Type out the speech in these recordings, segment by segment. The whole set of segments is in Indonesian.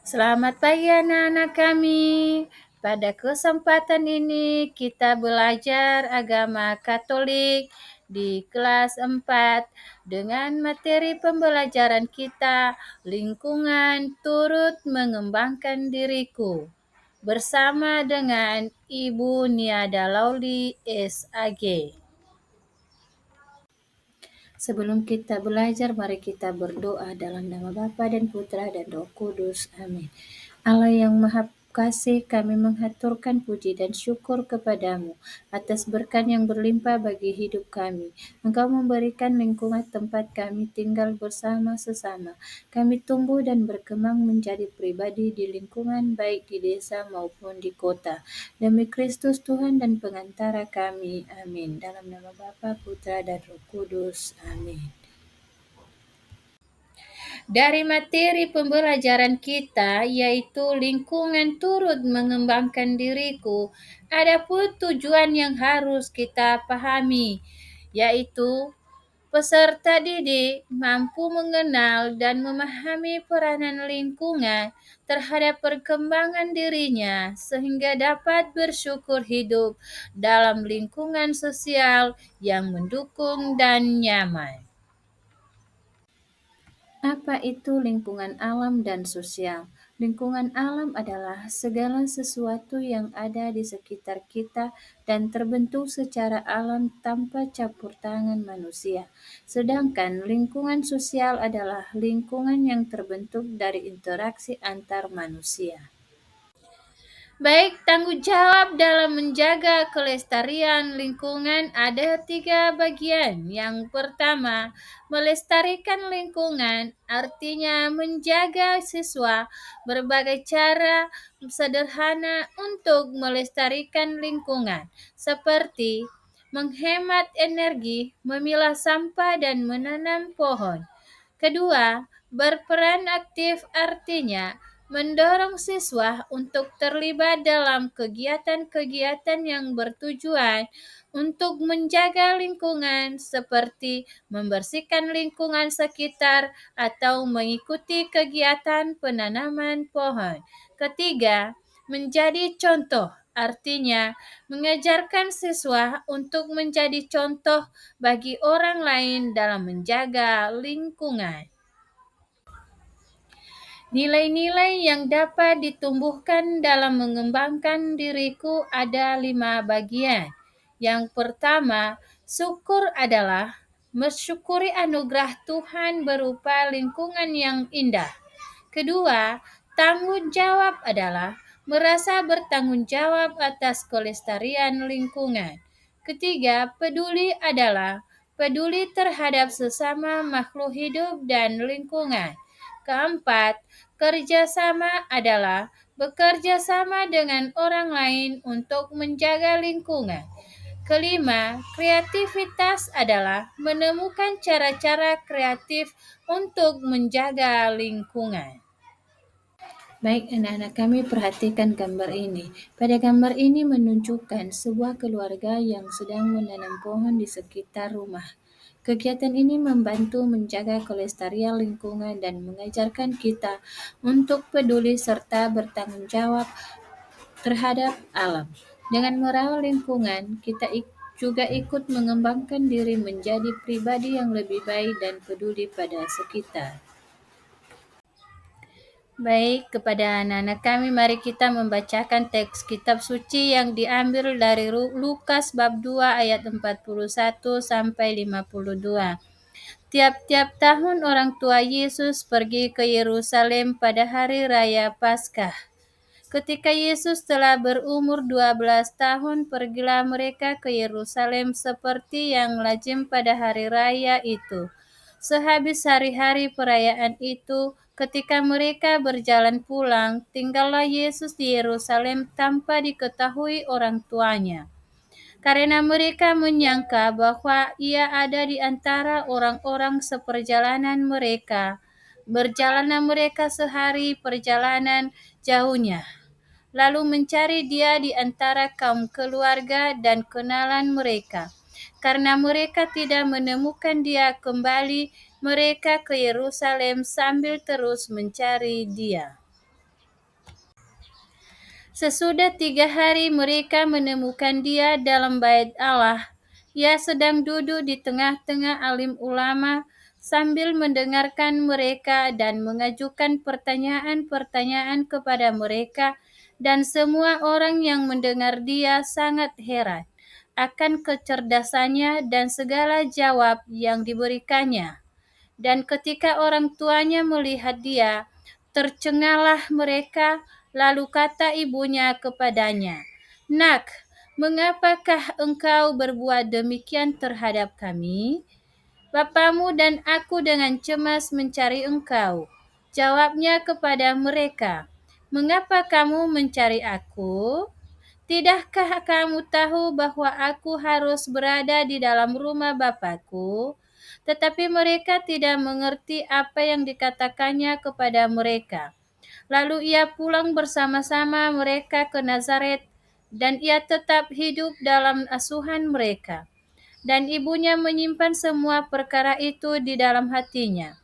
Selamat pagi anak-anak kami. Pada kesempatan ini kita belajar agama Katolik di kelas 4 dengan materi pembelajaran kita lingkungan turut mengembangkan diriku bersama dengan Ibu Niada Lauli SAG. Sebelum kita belajar, mari kita berdoa dalam nama Bapa dan Putra dan Roh Kudus. Amin. Allah yang Maha Kasih, kami menghaturkan puji dan syukur kepadamu atas berkat yang berlimpah bagi hidup kami. Engkau memberikan lingkungan tempat kami tinggal bersama sesama. Kami tumbuh dan berkembang menjadi pribadi di lingkungan baik di desa maupun di kota. Demi Kristus Tuhan dan pengantara kami. Amin. Dalam nama Bapa, Putra dan Roh Kudus. Amin. Dari materi pembelajaran kita, yaitu lingkungan turut mengembangkan diriku, ada pun tujuan yang harus kita pahami, yaitu peserta didik mampu mengenal dan memahami peranan lingkungan terhadap perkembangan dirinya sehingga dapat bersyukur hidup dalam lingkungan sosial yang mendukung dan nyaman. Apa itu lingkungan alam dan sosial? Lingkungan alam adalah segala sesuatu yang ada di sekitar kita dan terbentuk secara alam tanpa campur tangan manusia. Sedangkan lingkungan sosial adalah lingkungan yang terbentuk dari interaksi antar manusia. Baik, tanggung jawab dalam menjaga kelestarian lingkungan ada 3 bagian. Yang pertama, melestarikan lingkungan artinya menjaga siswa berbagai cara sederhana untuk melestarikan lingkungan, seperti menghemat energi, memilah sampah, dan menanam pohon. Kedua, berperan aktif artinya mendorong siswa untuk terlibat dalam kegiatan-kegiatan yang bertujuan untuk menjaga lingkungan seperti membersihkan lingkungan sekitar atau mengikuti kegiatan penanaman pohon. Ketiga, menjadi contoh artinya mengajarkan siswa untuk menjadi contoh bagi orang lain dalam menjaga lingkungan. Nilai-nilai yang dapat ditumbuhkan dalam mengembangkan diriku ada 5 bagian. Yang pertama, syukur adalah mensyukuri anugerah Tuhan berupa lingkungan yang indah. Kedua, tanggung jawab adalah merasa bertanggung jawab atas kelestarian lingkungan. Ketiga, peduli adalah peduli terhadap sesama makhluk hidup dan lingkungan. Keempat, kerjasama adalah bekerja sama dengan orang lain untuk menjaga lingkungan. Kelima, kreativitas adalah menemukan cara-cara kreatif untuk menjaga lingkungan. Baik anak-anak kami perhatikan gambar ini. Pada gambar ini menunjukkan sebuah keluarga yang sedang menanam pohon di sekitar rumah. Kegiatan ini membantu menjaga kelestarian lingkungan dan mengajarkan kita untuk peduli serta bertanggung jawab terhadap alam. Dengan merawat lingkungan, kita juga ikut mengembangkan diri menjadi pribadi yang lebih baik dan peduli pada sekitar. Baik, kepada anak-anak kami mari kita membacakan teks kitab suci yang diambil dari Lukas bab 2 ayat 41 sampai 52. Tiap-tiap tahun orang tua Yesus pergi ke Yerusalem pada hari raya Paskah. Ketika Yesus telah berumur 12 tahun, pergilah mereka ke Yerusalem seperti yang lazim pada hari raya itu. Sehabis hari-hari perayaan itu, ketika mereka berjalan pulang, tinggallah Yesus di Yerusalem tanpa diketahui orang tuanya. Karena mereka menyangka bahwa ia ada di antara orang-orang seperjalanan mereka. Berjalanlah mereka sehari perjalanan jauhnya, lalu mencari dia di antara kaum keluarga dan kenalan mereka. Karena mereka tidak menemukan dia kembali, mereka ke Yerusalem sambil terus mencari dia. Sesudah 3 hari mereka menemukan dia dalam bait Allah. Ia sedang duduk di tengah-tengah alim ulama sambil mendengarkan mereka dan mengajukan pertanyaan-pertanyaan kepada mereka, dan semua orang yang mendengar dia sangat heran akan kecerdasannya dan segala jawab yang diberikannya. Dan ketika orang tuanya melihat dia, tercengalah mereka, lalu kata ibunya kepadanya, "Nak, mengapakah engkau berbuat demikian terhadap kami? Bapamu dan aku dengan cemas mencari engkau." Jawabnya kepada mereka, "Mengapa kamu mencari aku? Tidakkah kamu tahu bahwa aku harus berada di dalam rumah Bapakku?" Tetapi mereka tidak mengerti apa yang dikatakannya kepada mereka. Lalu ia pulang bersama-sama mereka ke Nazaret, dan ia tetap hidup dalam asuhan mereka. Dan ibunya menyimpan semua perkara itu di dalam hatinya.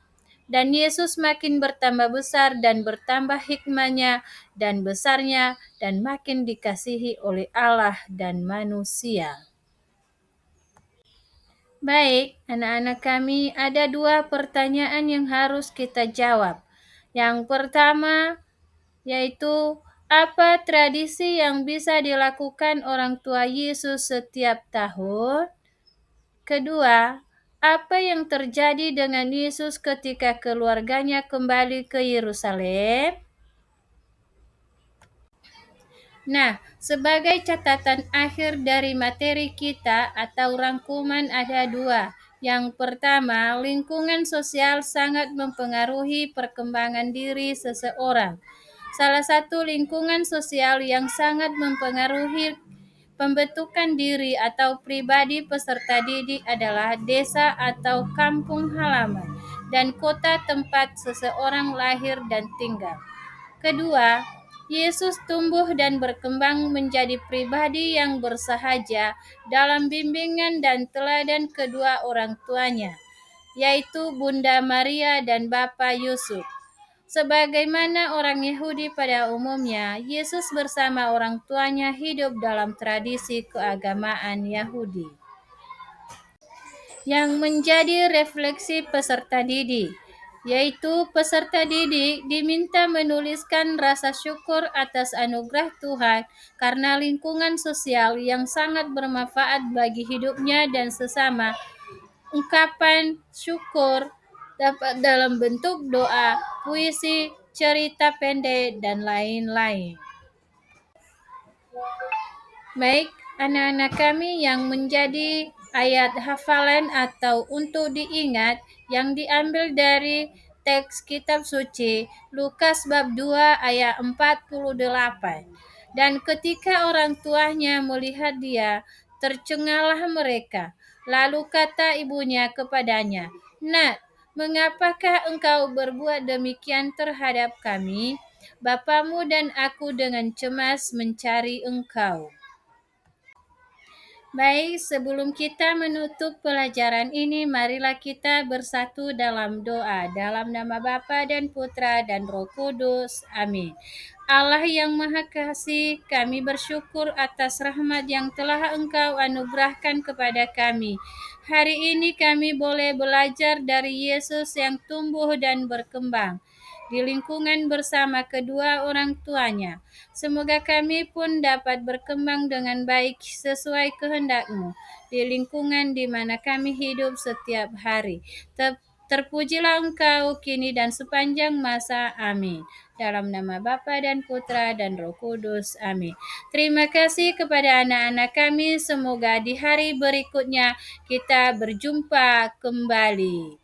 Dan Yesus makin bertambah besar dan bertambah hikmahnya dan besarnya, dan makin dikasihi oleh Allah dan manusia. Baik, anak-anak kami, ada 2 pertanyaan yang harus kita jawab. Yang pertama yaitu, apa tradisi yang bisa dilakukan orang tua Yesus setiap tahun? Kedua, apa yang terjadi dengan Yesus ketika keluarganya kembali ke Yerusalem? Nah, sebagai catatan akhir dari materi kita atau rangkuman ada 2. Yang pertama, lingkungan sosial sangat mempengaruhi perkembangan diri seseorang. Salah satu lingkungan sosial yang sangat mempengaruhi pembentukan diri atau pribadi peserta didik adalah desa atau kampung halaman dan kota tempat seseorang lahir dan tinggal. Kedua, Yesus tumbuh dan berkembang menjadi pribadi yang bersahaja dalam bimbingan dan teladan kedua orang tuanya, yaitu Bunda Maria dan Bapa Yusuf. Sebagaimana orang Yahudi pada umumnya, Yesus bersama orang tuanya hidup dalam tradisi keagamaan Yahudi yang menjadi refleksi peserta didik, yaitu peserta didik diminta menuliskan rasa syukur atas anugerah Tuhan karena lingkungan sosial yang sangat bermanfaat bagi hidupnya dan sesama. Ungkapan syukur dapat dalam bentuk doa, puisi, cerita pendek, dan lain-lain. Baik, anak-anak kami yang menjadi ayat hafalan atau untuk diingat yang diambil dari teks kitab suci Lukas bab 2 ayat 48. Dan ketika orang tuanya melihat dia, tercengalah mereka. Lalu kata ibunya kepadanya, "Nak, mengapakah engkau berbuat demikian terhadap kami? Bapamu dan aku dengan cemas mencari engkau." Baik, sebelum kita menutup pelajaran ini, marilah kita bersatu dalam doa. Dalam nama Bapa dan Putra dan Roh Kudus. Amin. Allah yang Maha Kasih, kami bersyukur atas rahmat yang telah Engkau anugerahkan kepada kami. Hari ini kami boleh belajar dari Yesus yang tumbuh dan berkembang di lingkungan bersama kedua orang tuanya. Semoga kami pun dapat berkembang dengan baik sesuai kehendak-Mu di lingkungan di mana kami hidup setiap hari. Terpujilah Engkau kini dan sepanjang masa. Amin. Dalam nama Bapa dan Putra dan Roh Kudus. Amin. Terima kasih kepada anak-anak kami. Semoga di hari berikutnya kita berjumpa kembali.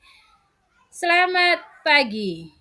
Selamat pagi.